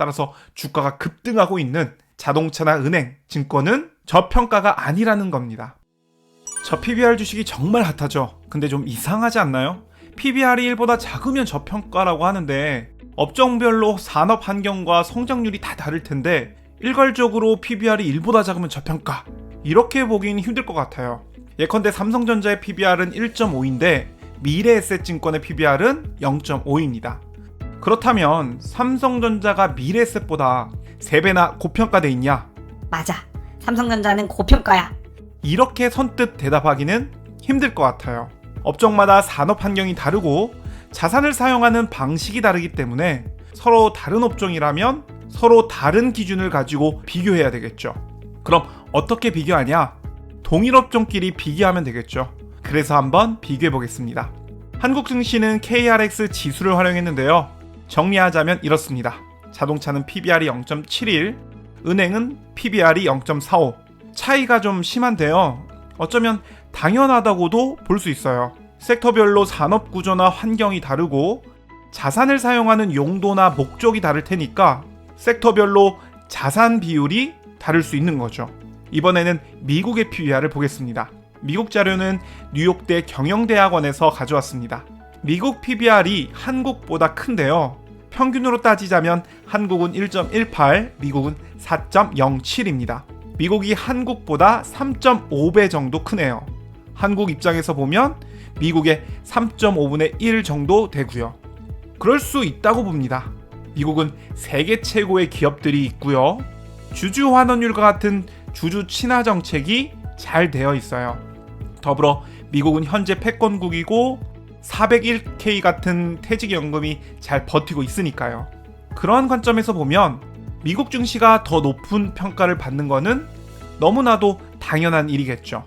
따라서 주가가 급등하고 있는 자동차나 은행, 증권은 저평가가 아니라는 겁니다. 저 PBR 주식이 정말 핫하죠. 근데 좀 이상하지 않나요? PBR이 1보다 작으면 저평가라고 하는데 업종별로 산업 환경과 성장률이 다 다를 텐데 일괄적으로 PBR이 1보다 작으면 저평가, 이렇게 보긴 힘들 것 같아요. 예컨대 삼성전자의 PBR은 1.5인데 미래에셋증권의 PBR은 0.5입니다. 그렇다면 삼성전자가 미래에셋보다 3배나 고평가돼 있냐? 맞아. 삼성전자는 고평가야. 이렇게 선뜻 대답하기는 힘들 것 같아요. 업종마다 산업 환경이 다르고 자산을 사용하는 방식이 다르기 때문에 서로 다른 업종이라면 서로 다른 기준을 가지고 비교해야 되겠죠. 그럼 어떻게 비교하냐? 동일 업종끼리 비교하면 되겠죠. 그래서 한번 비교해 보겠습니다. 한국 증시는 KRX 지수를 활용했는데요. 정리하자면 이렇습니다. 자동차는 PBR이 0.71, 은행은 PBR이 0.45. 차이가 좀 심한데요. 어쩌면 당연하다고도 볼 수 있어요. 섹터별로 산업 구조나 환경이 다르고 자산을 사용하는 용도나 목적이 다를 테니까 섹터별로 자산 비율이 다를 수 있는 거죠. 이번에는 미국의 PBR을 보겠습니다. 미국 자료는 뉴욕대 경영대학원에서 가져왔습니다. 미국 PBR이 한국보다 큰데요. 평균으로 따지자면 한국은 1.18, 미국은 4.07입니다. 미국이 한국보다 3.5배 정도 크네요. 한국 입장에서 보면 미국의 3.5분의 1 정도 되고요. 그럴 수 있다고 봅니다. 미국은 세계 최고의 기업들이 있고요. 주주 환원율과 같은 주주 친화 정책이 잘 되어 있어요. 더불어 미국은 현재 패권국이고 401k 같은 퇴직연금이 잘 버티고 있으니까요. 그러한 관점에서 보면 미국 증시가 더 높은 평가를 받는 것은 너무나도 당연한 일이겠죠.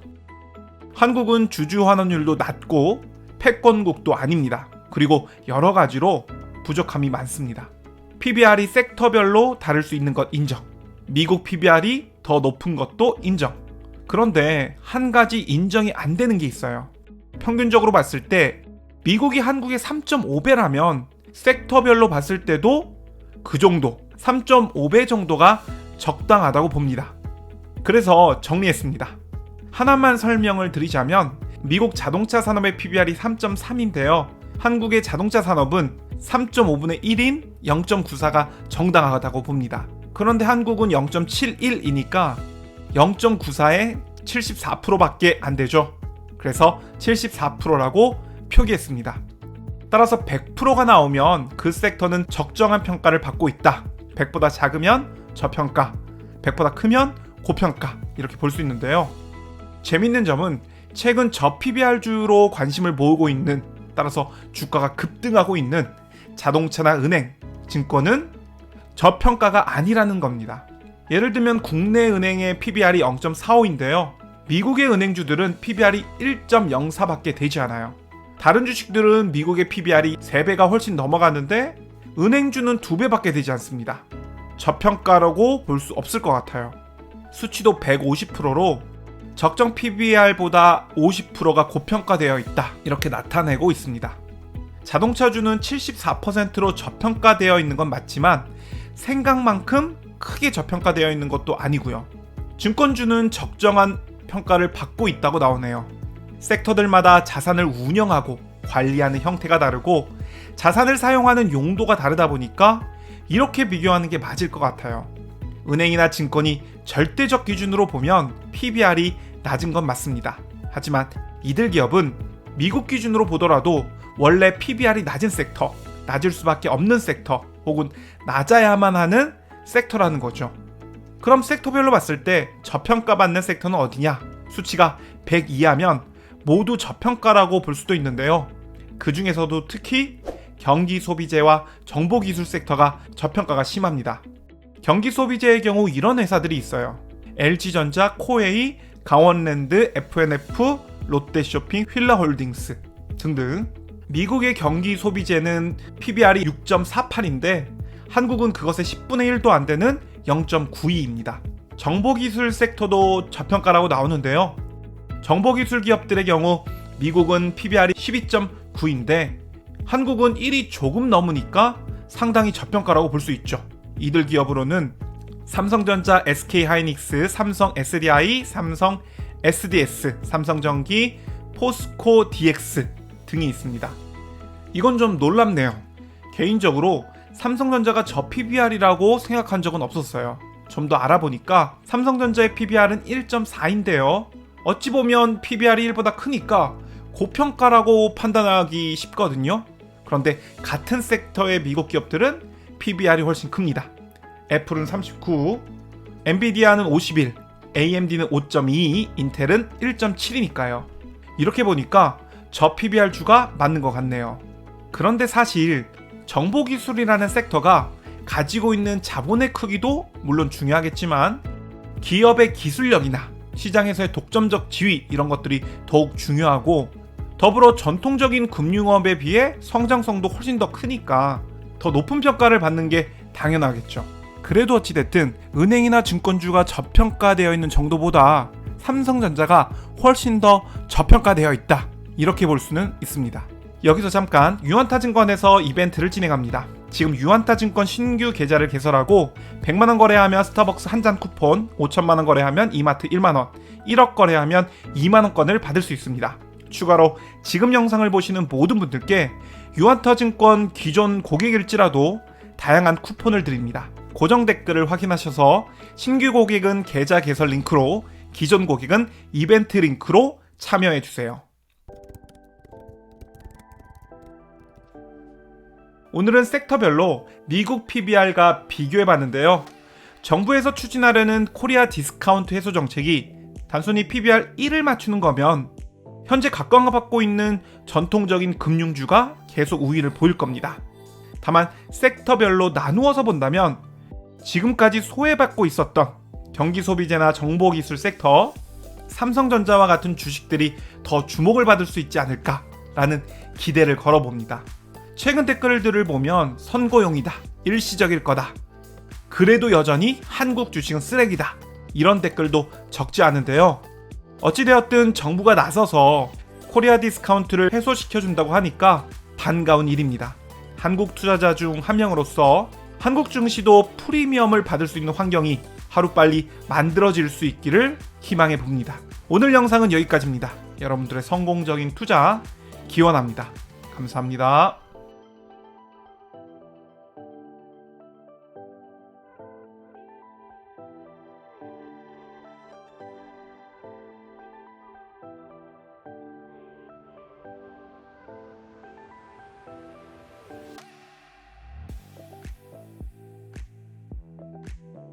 한국은 주주 환원율도 낮고 패권국도 아닙니다. 그리고 여러 가지로 부족함이 많습니다. PBR이 섹터별로 다를 수 있는 것 인정. 미국 PBR이 더 높은 것도 인정. 그런데 한 가지 인정이 안 되는 게 있어요. 평균적으로 봤을 때 미국이 한국의 3.5배라면 섹터별로 봤을 때도 그 정도, 3.5배 정도가 적당하다고 봅니다. 그래서 정리했습니다. 하나만 설명을 드리자면 미국 자동차 산업의 PBR이 3.3인데요. 한국의 자동차 산업은 3.5분의 1인 0.94가 정당하다고 봅니다. 그런데 한국은 0.71이니까 0.94에 74%밖에 안 되죠. 그래서 74%라고 표기했습니다. 따라서 100%가 나오면 그 섹터는 적정한 평가를 받고 있다. 100보다 작으면 저평가, 100보다 크면 고평가, 이렇게 볼 수 있는데요. 재밌는 점은 최근 저PBR주로 관심을 모으고 있는, 따라서 주가가 급등하고 있는 자동차나 은행, 증권은 저평가가 아니라는 겁니다. 예를 들면 국내 은행의 PBR이 0.45인데요. 미국의 은행주들은 PBR이 1.04밖에 되지 않아요. 다른 주식들은 미국의 PBR이 3배가 훨씬 넘어가는데 은행주는 2배밖에 되지 않습니다. 저평가라고 볼 수 없을 것 같아요. 수치도 150%로 적정 PBR보다 50%가 고평가되어 있다, 이렇게 나타내고 있습니다. 자동차주는 74%로 저평가되어 있는 건 맞지만 생각만큼 크게 저평가되어 있는 것도 아니고요. 증권주는 적정한 평가를 받고 있다고 나오네요. 섹터들마다 자산을 운영하고 관리하는 형태가 다르고 자산을 사용하는 용도가 다르다 보니까 이렇게 비교하는 게 맞을 것 같아요. 은행이나 증권이 절대적 기준으로 보면 PBR이 낮은 건 맞습니다. 하지만 이들 기업은 미국 기준으로 보더라도 원래 PBR이 낮은 섹터, 낮을 수밖에 없는 섹터, 혹은 낮아야만 하는 섹터라는 거죠. 그럼 섹터별로 봤을 때 저평가받는 섹터는 어디냐? 수치가 100 이하면 모두 저평가라고 볼 수도 있는데요. 그 중에서도 특히 경기 소비재와 정보기술 섹터가 저평가가 심합니다. 경기 소비재의 경우 이런 회사들이 있어요. LG전자, 코웨이, 강원랜드, FNF, 롯데쇼핑, 휠라홀딩스 등등. 미국의 경기 소비재는 PBR이 6.48인데 한국은 그것의 10분의 1도 안 되는 0.92입니다. 정보기술 섹터도 저평가라고 나오는데요. 정보기술 기업들의 경우 미국은 PBR이 12.9인데 한국은 1이 조금 넘으니까 상당히 저평가라고 볼 수 있죠. 이들 기업으로는 삼성전자, SK하이닉스, 삼성 SDI, 삼성 SDS, 삼성전기, 포스코 DX 등이 있습니다. 이건 좀 놀랍네요. 개인적으로 삼성전자가 저 PBR이라고 생각한 적은 없었어요. 좀 더 알아보니까 삼성전자의 PBR은 1.4인데요. 어찌 보면 PBR이 1보다 크니까 고평가라고 판단하기 쉽거든요. 그런데 같은 섹터의 미국 기업들은 PBR이 훨씬 큽니다. 애플은 39, 엔비디아는 51, AMD는 5.2, 인텔은 1.7이니까요. 이렇게 보니까 저 PBR주가 맞는 것 같네요. 그런데 사실 정보기술이라는 섹터가 가지고 있는 자본의 크기도 물론 중요하겠지만 기업의 기술력이나 시장에서의 독점적 지위 이런 것들이 더욱 중요하고 더불어 전통적인 금융업에 비해 성장성도 훨씬 더 크니까 더 높은 평가를 받는 게 당연하겠죠. 그래도 어찌됐든 은행이나 증권주가 저평가되어 있는 정도보다 삼성전자가 훨씬 더 저평가되어 있다 이렇게 볼 수는 있습니다. 여기서 잠깐 유한타증권에서 이벤트를 진행합니다. 지금 유한타증권 신규 계좌를 개설하고 100만원 거래하면 스타벅스 한 잔 쿠폰, 5천만원 거래하면 이마트 1만원, 1억 거래하면 2만원권을 받을 수 있습니다. 추가로 지금 영상을 보시는 모든 분들께 유한타증권 기존 고객일지라도 다양한 쿠폰을 드립니다. 고정 댓글을 확인하셔서 신규 고객은 계좌 개설 링크로, 기존 고객은 이벤트 링크로 참여해주세요. 오늘은 섹터별로 미국 PBR과 비교해봤는데요. 정부에서 추진하려는 코리아 디스카운트 해소 정책이 단순히 PBR 1을 맞추는 거면 현재 각광받고 있는 전통적인 금융주가 계속 우위를 보일 겁니다. 다만 섹터별로 나누어서 본다면 지금까지 소외받고 있었던 경기소비재나 정보기술 섹터, 삼성전자와 같은 주식들이 더 주목을 받을 수 있지 않을까라는 기대를 걸어봅니다. 최근 댓글들을 보면 선거용이다, 일시적일 거다, 그래도 여전히 한국 주식은 쓰레기다 이런 댓글도 적지 않은데요. 어찌되었든 정부가 나서서 코리아 디스카운트를 해소시켜준다고 하니까 반가운 일입니다. 한국 투자자 중 한 명으로서 한국 증시도 프리미엄을 받을 수 있는 환경이 하루빨리 만들어질 수 있기를 희망해 봅니다. 오늘 영상은 여기까지입니다. 여러분들의 성공적인 투자 기원합니다. 감사합니다.